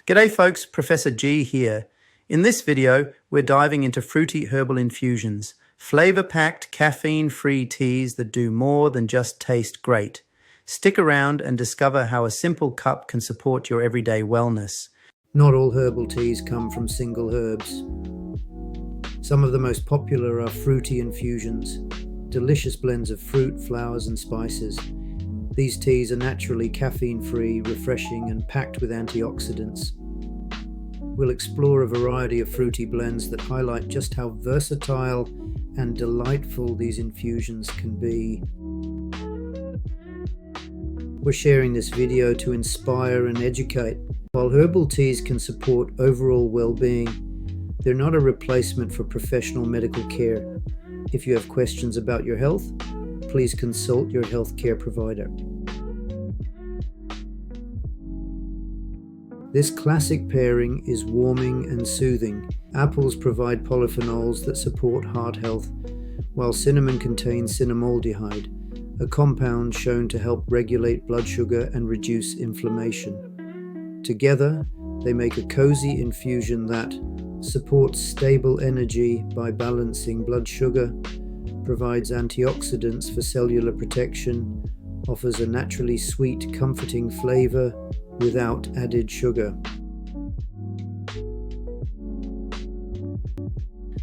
G'day folks, Professor G here. In this video, we're diving into Fruity Herbal Infusions, flavor-packed caffeine-free teas that do more than just taste great. Stick around and discover how a simple cup can support your everyday wellness. Not all herbal teas come from single herbs. Some of the most popular are fruity infusions, delicious blends of fruit, flowers and spices. These teas are naturally caffeine-free, refreshing and packed with antioxidants. We'll explore a variety of fruity blends that highlight just how versatile and delightful these infusions can be. We're sharing this video to inspire and educate. While herbal teas can support overall well-being, they're not a replacement for professional medical care. If you have questions about your health, please consult your healthcare provider. This classic pairing is warming and soothing. Apples provide polyphenols that support heart health, while cinnamon contains cinnamaldehyde, a compound shown to help regulate blood sugar and reduce inflammation. Together, they make a cozy infusion that supports stable energy by balancing blood sugar, provides antioxidants for cellular protection, offers a naturally sweet, comforting flavor without added sugar.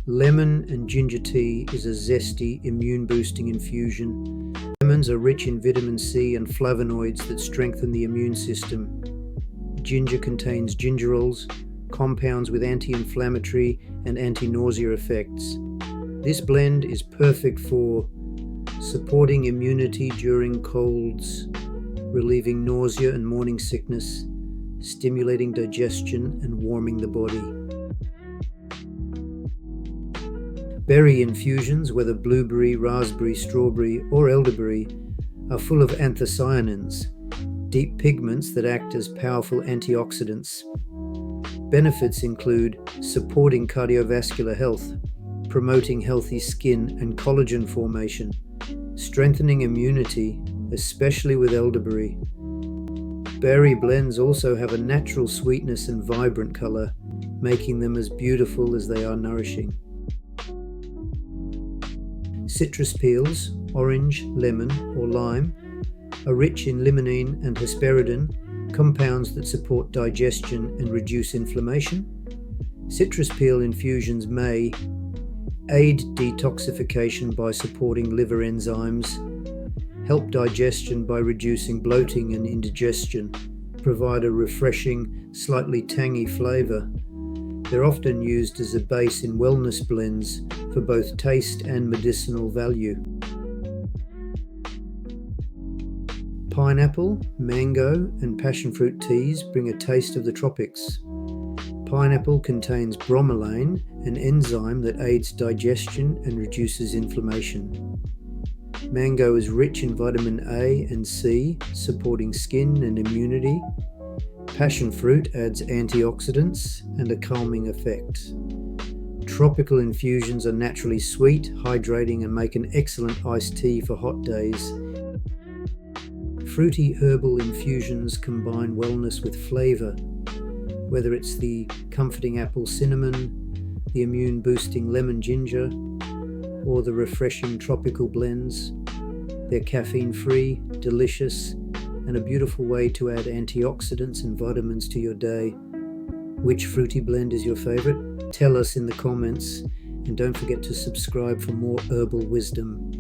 Lemon and ginger tea is a zesty, immune-boosting infusion. Lemons are rich in vitamin C and flavonoids that strengthen the immune system. Ginger contains gingerols, compounds with anti-inflammatory and anti-nausea effects. This blend is perfect for supporting immunity during colds, relieving nausea and morning sickness, stimulating digestion and warming the body. Berry infusions, whether blueberry, raspberry, strawberry or elderberry, are full of anthocyanins, deep pigments that act as powerful antioxidants. Benefits include supporting cardiovascular health, promoting healthy skin and collagen formation, strengthening immunity, especially with elderberry. Berry blends also have a natural sweetness and vibrant color, making them as beautiful as they are nourishing. Citrus peels, orange, lemon, or lime, are rich in limonene and hesperidin, compounds that support digestion and reduce inflammation. Citrus peel infusions may aid detoxification by supporting liver enzymes, help digestion by reducing bloating and indigestion, provide a refreshing, slightly tangy flavor. They're often used as a base in wellness blends for both taste and medicinal value. Pineapple, mango, and passion fruit teas bring a taste of the tropics. Pineapple contains bromelain, an enzyme that aids digestion and reduces inflammation. Mango is rich in vitamin A and C, supporting skin and immunity. Passion fruit adds antioxidants and a calming effect. Tropical infusions are naturally sweet, hydrating, and make an excellent iced tea for hot days. Fruity herbal infusions combine wellness with flavor, whether it's the comforting apple cinnamon, the immune-boosting lemon ginger, or the refreshing tropical blends. They're caffeine-free, delicious, and a beautiful way to add antioxidants and vitamins to your day. Which fruity blend is your favorite? Tell us in the comments, and don't forget to subscribe for more herbal wisdom.